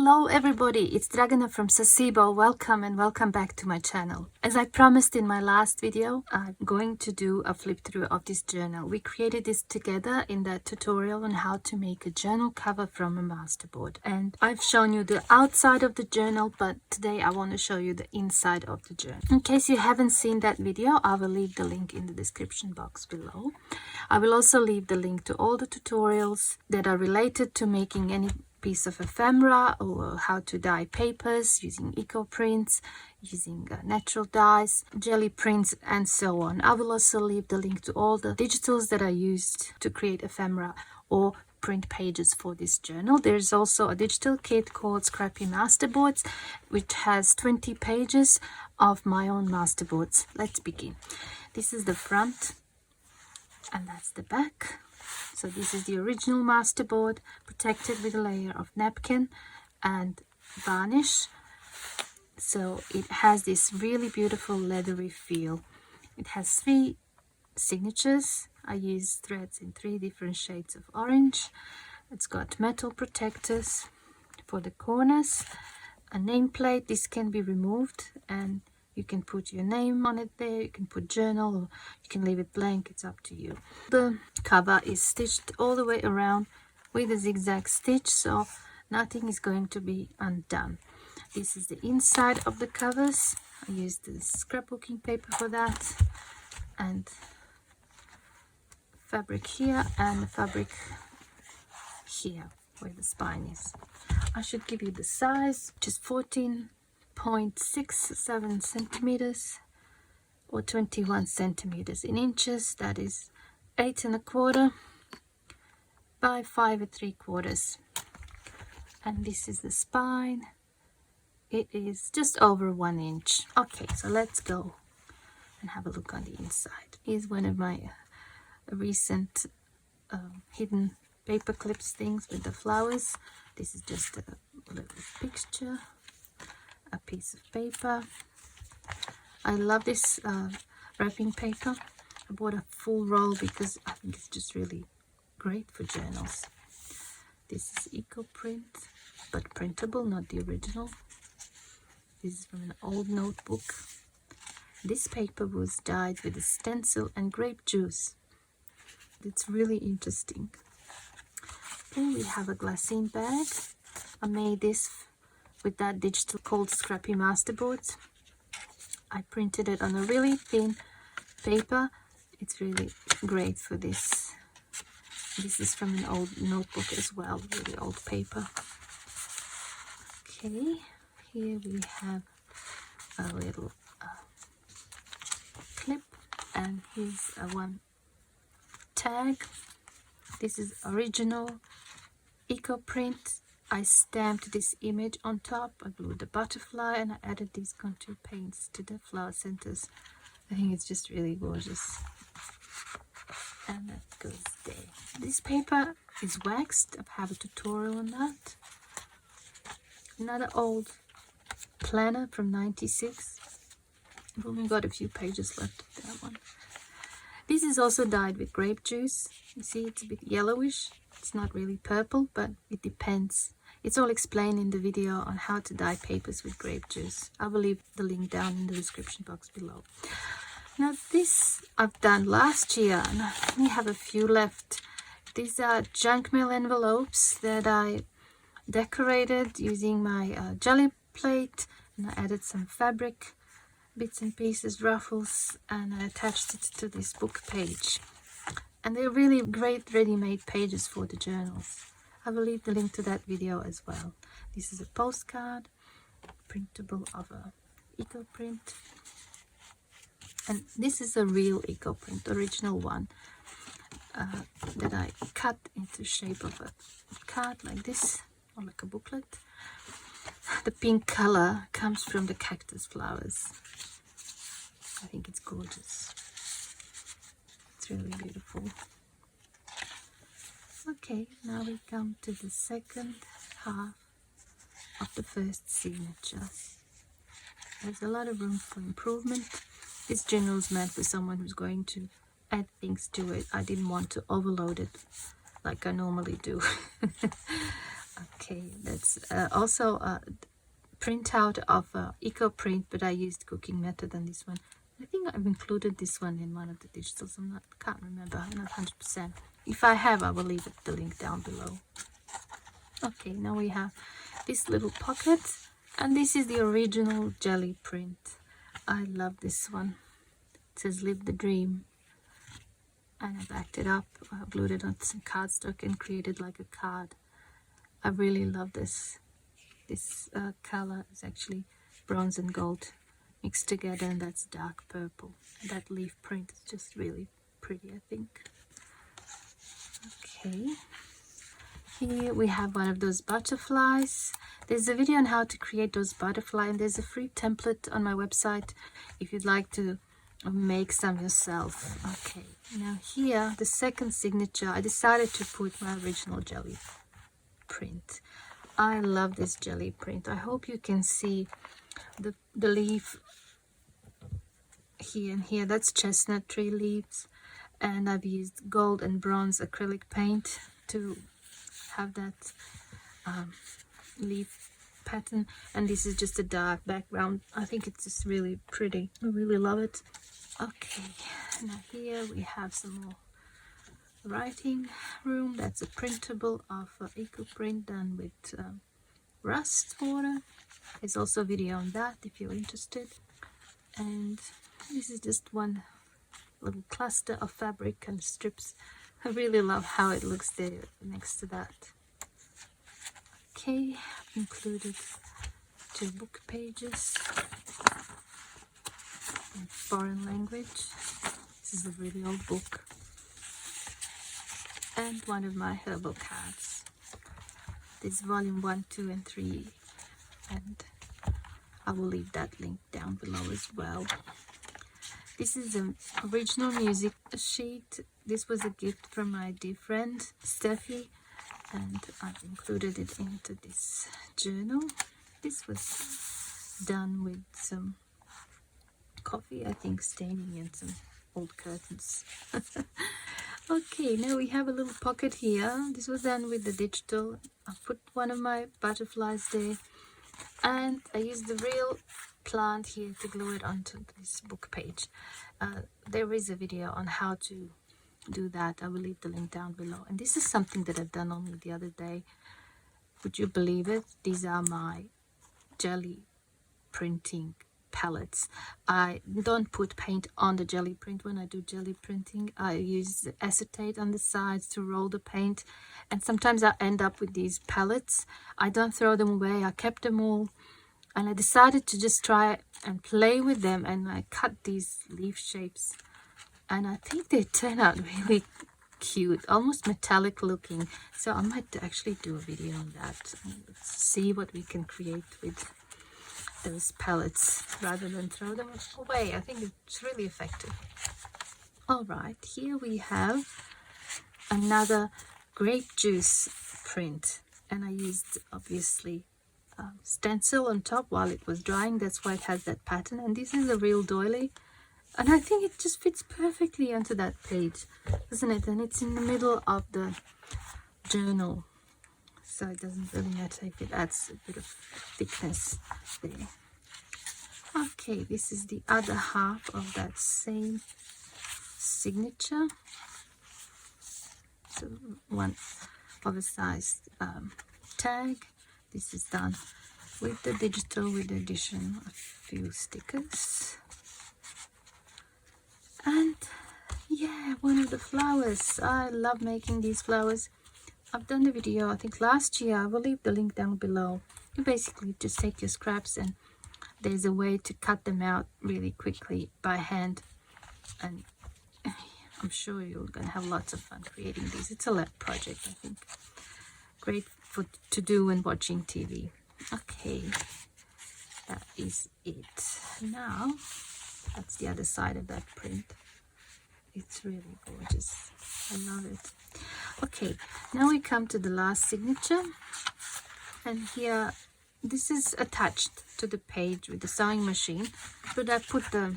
Hello everybody, it's Dragana from Saacibo. Welcome and welcome back to my channel. As I promised in my last video, I'm going to do a flip through of this journal. We created this together in that tutorial on how to make a journal cover from a masterboard. And I've shown you the outside of the journal, but today I want to show you the inside of the journal. In case you haven't seen that video, I will leave the link in the description box below. I will also leave the link to all the tutorials that are related to making any piece of ephemera, or how to dye papers using eco prints, using natural dyes, jelly prints, and so on. I will also leave the link to all the digitals that I used to create ephemera or print pages for this journal. There's also a digital kit called Scrappy Masterboards, which has 20 pages of my own masterboards. Let's begin. This is the front and that's the back. So this is the original masterboard, protected with a layer of napkin and varnish. So it has this really beautiful leathery feel. It has 3 signatures. I use threads in 3 different shades of orange. It's got metal protectors for the corners, a nameplate. This can be removed and you can put your name on it there, you can put journal, or you can leave it blank, it's up to you. The cover is stitched all the way around with a zigzag stitch, so nothing is going to be undone. This is the inside of the covers. I used the scrapbooking paper for that, and fabric here and the fabric here where the spine is. I should give you the size, which is 14.67 centimeters or 21 centimeters in inches. That is 8 1/4 by 5 3/4. And this is the spine. It is just over 1 inch. Okay, so let's go and have a look on the inside. Here's one of my recent hidden paper clips things with the flowers. This is just a little picture, a piece of paper. I love this wrapping paper. I bought a full roll because I think it's just really great for journals. This is eco print, but printable, not the original. This is from an old notebook. This paper was dyed with a stencil and grape juice. It's really interesting. Then we have a glassine bag. I made this with that digital called Scrappy Masterboards. I printed it on a really thin paper. It's really great for this. This is from an old notebook as well, really old paper. Okay, here we have a little clip, and here's one tag. This is original eco print. I stamped this image on top. I glued the butterfly and I added these contour paints to the flower centers. I think it's just really gorgeous. And that goes there. This paper is waxed. I have a tutorial on that. Another old planner from '96. I've only got a few pages left of that one. This is also dyed with grape juice. You see it's a bit yellowish. It's not really purple, but it depends. It's all explained in the video on how to dye papers with grape juice. I will leave the link down in the description box below. Now this I've done last year and I only have a few left. These are junk mail envelopes that I decorated using my jelly plate, and I added some fabric bits and pieces, ruffles, and I attached it to this book page. And they're really great ready-made pages for the journals. I will leave the link to that video as well. This is a postcard, printable of a eco print. And this is a real eco print, original one, that I cut into shape of a card like this, or like a booklet. The pink color comes from the cactus flowers. I think it's gorgeous. It's really beautiful. Okay, now we come to the second half of the first signature. There's a lot of room for improvement. This journal is meant for someone who's going to add things to it. I didn't want to overload it like I normally do. Okay, that's also a printout of eco print, but I used cooking method on this one. I think I've included this one in one of the digitals. Can't remember. I'm not 100%. If I have, I will leave the link down below. Okay, now we have this little pocket, and this is the original jelly print. I love this one. It says "Live the Dream," and I backed it up. I glued it on some cardstock and created like a card. I really love this. This color is actually bronze and gold mixed together, and that's dark purple. That leaf print is just really pretty, I think. Okay, here we have one of those butterflies. There's a video on how to create those butterflies, and there's a free template on my website if you'd like to make some yourself. Okay, now here, the second signature, I decided to put my original jelly print. I love this jelly print. I hope you can see the leaf here and here. That's chestnut tree leaves, and I've used gold and bronze acrylic paint to have that leaf pattern, and this is just a dark background. I think it's just really pretty. I really love it. Okay, now here we have some more writing room. That's a printable of eco print done with rust water. There's also a video on that if you're interested. And this is just one little cluster of fabric and strips. I really love how it looks there next to that. Okay, I've included 2 book pages in foreign language. This is a really old book. And one of my herbal cards. This is volume 1, 2, and 3. And I will leave that link down below as well. This is an original music sheet. This was a gift from my dear friend Steffi, and I've included it into this journal. This was done with some coffee, I think, staining and some old curtains. Okay, now we have a little pocket here. This was done with the digital. I put one of my butterflies there, and I used the real plant here to glue it onto this book page. There is a video on how to do that. I will leave the link down below. And this is something that I've done only the other day. Would you believe it? These are my jelly printing palettes. I don't put paint on the jelly print when I do jelly printing. I use acetate on the sides to roll the paint, and sometimes I end up with these palettes. I don't throw them away. I kept them all, and I decided to just try and play with them, and I cut these leaf shapes, and I think they turn out really cute, almost metallic looking. So I might actually do a video on that. Let's see what we can create with those pellets rather than throw them away. I think it's really effective. All right, here we have another grape juice print, and I used obviously stencil on top while it was drying. That's why it has that pattern, and this is a real doily, and I think it just fits perfectly onto that page, doesn't it? And it's in the middle of the journal, so it doesn't really matter if it adds a bit of thickness there. Okay, this is the other half of that same signature. So one oversized tag. This is done with the digital, with the addition of a few stickers. And yeah, one of the flowers. I love making these flowers. I've done the video, I think last year. I will leave the link down below. You basically just take your scraps, and there's a way to cut them out really quickly by hand, and I'm sure you're going to have lots of fun creating these. It's a lab project, I think. Great to do when watching TV. Okay, that is it. Now, that's the other side of that print. It's really gorgeous. I love it. Okay, now we come to the last signature, and here this is attached to the page with the sewing machine, but I put the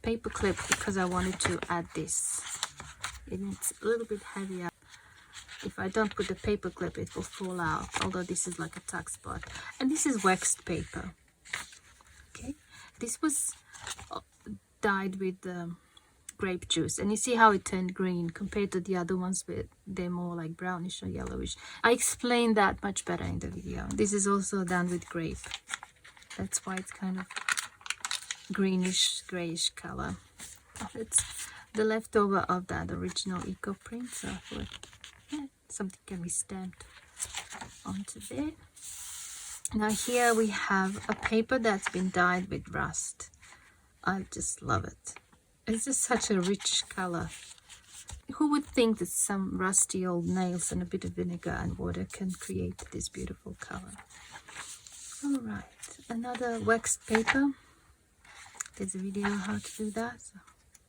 paper clip because I wanted to add this. It's a little bit heavier. if I don't put the paper clip, it will fall out, although this is like a tuck spot. And this is waxed paper. Okay, this was dyed with grape juice, and you see how it turned green compared to the other ones where they're more like brownish or yellowish. I explained that much better in the video. This is also done with grape. That's why it's kind of greenish grayish color. It's the leftover of that original eco print, so I thought, yeah, something can be stamped onto there. Now here we have a paper that's been dyed with rust. I just love it. It's just such a rich color. Who would think that some rusty old nails and a bit of vinegar and water can create this beautiful color? All right, another waxed paper. There's a video on how to do that. So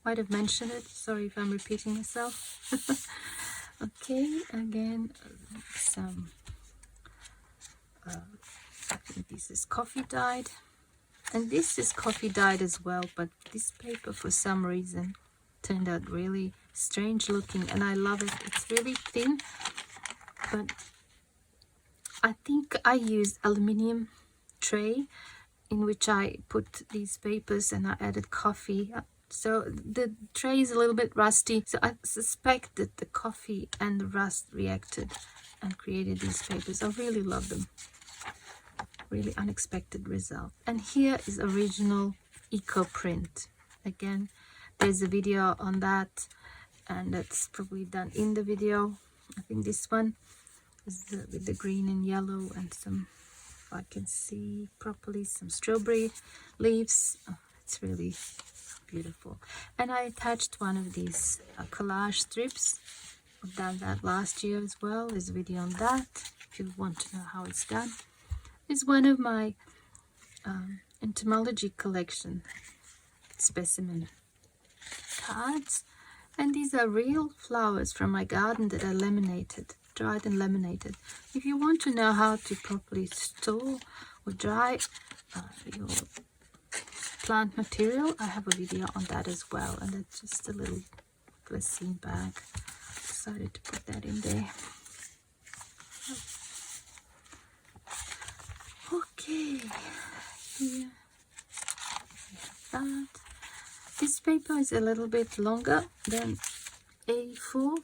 might have mentioned it. Sorry if I'm repeating myself. Okay, again, some, I think this is coffee dyed. And this is coffee dyed as well, but this paper for some reason turned out really strange looking, and I love it. It's really thin, but I think I used aluminium tray in which I put these papers, and I added coffee. So the tray is a little bit rusty, so I suspect that the coffee and the rust reacted and created these papers. I really love them. Really unexpected result. And here is original eco print. Again, there's a video on that, and that's probably done in the video. I think this one is with the green and yellow and some, if I can see properly, some strawberry leaves. Oh, it's really beautiful. And I attached one of these collage strips. I've done that last year as well. There's a video on that if you want to know how it's done. Is one of my entomology collection specimen cards, and these are real flowers from my garden that I laminated, dried and laminated. If you want to know how to properly store or dry your plant material, I have a video on that as well, and it's just a little glycerine bag. Decided to put that in there. Okay, here we have that. This paper is a little bit longer than A4,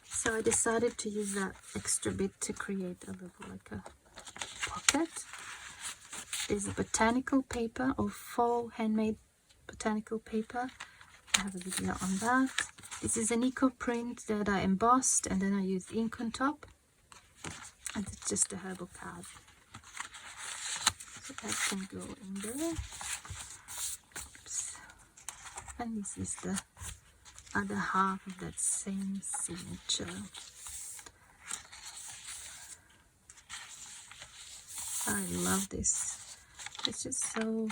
so I decided to use that extra bit to create a little like a pocket. There's a botanical paper or faux handmade botanical paper. I have a video on that. This is an eco print that I embossed, and then I used ink on top, and it's just a herbal card. So that can go in there. Oops. And this is the other half of that same signature. I love this. It's just so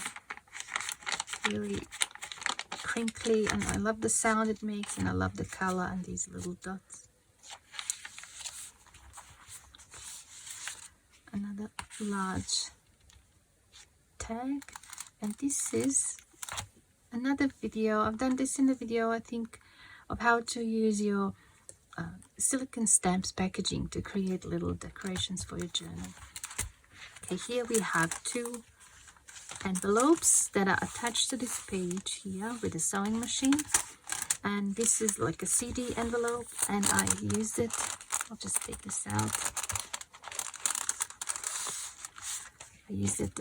really crinkly, and I love the sound it makes, and I love the color and these little dots. Another large tag, and this is another video. I've done this in the video, I think, of how to use your silicone stamps packaging to create little decorations for your journal. Okay, here we have two envelopes that are attached to this page here with a sewing machine, and this is like a CD envelope, and I used it. I'll just take this out. I used it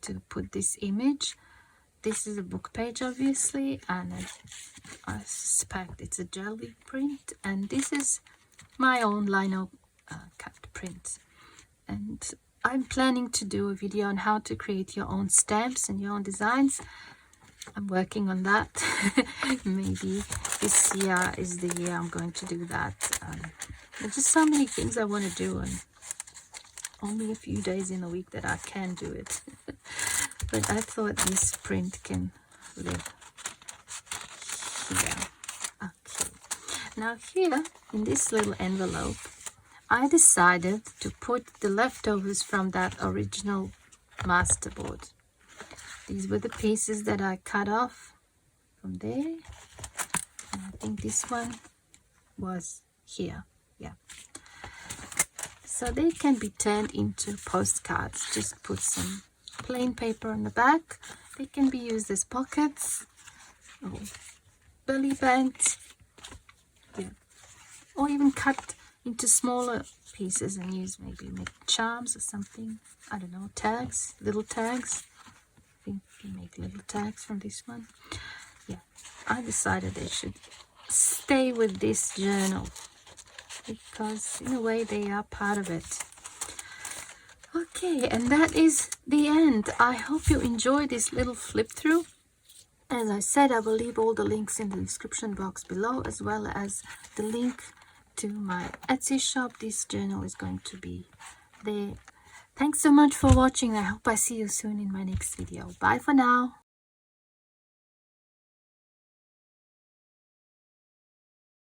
to put this image. This is a book page, obviously, and I suspect it's a jelly print, and this is my own lino cut print. And I'm planning to do a video on how to create your own stamps and your own designs. I'm working on that. Maybe this year is the year I'm going to do that. There's just so many things I want to do, and only a few days in a week that I can do it. But I thought this print can live here. Okay. Now here in this little envelope, I decided to put the leftovers from that original masterboard. These were the pieces that I cut off from there. And I think this one was here. Yeah. So they can be turned into postcards. Just put some plain paper on the back. They can be used as pockets or belly bands. Yeah. Or even cut into smaller pieces and use, maybe make charms or something. I don't know, tags, little tags. I think you make little tags from this one. Yeah, I decided they should stay with this journal because in a way they are part of it. Okay, and that is the end. I hope you enjoyed this little flip through. As I said, I will leave all the links in the description box below, as well as the link to my Etsy shop. This journal is going to be there. Thanks so much for watching. I hope I see you soon in my next video. Bye for now.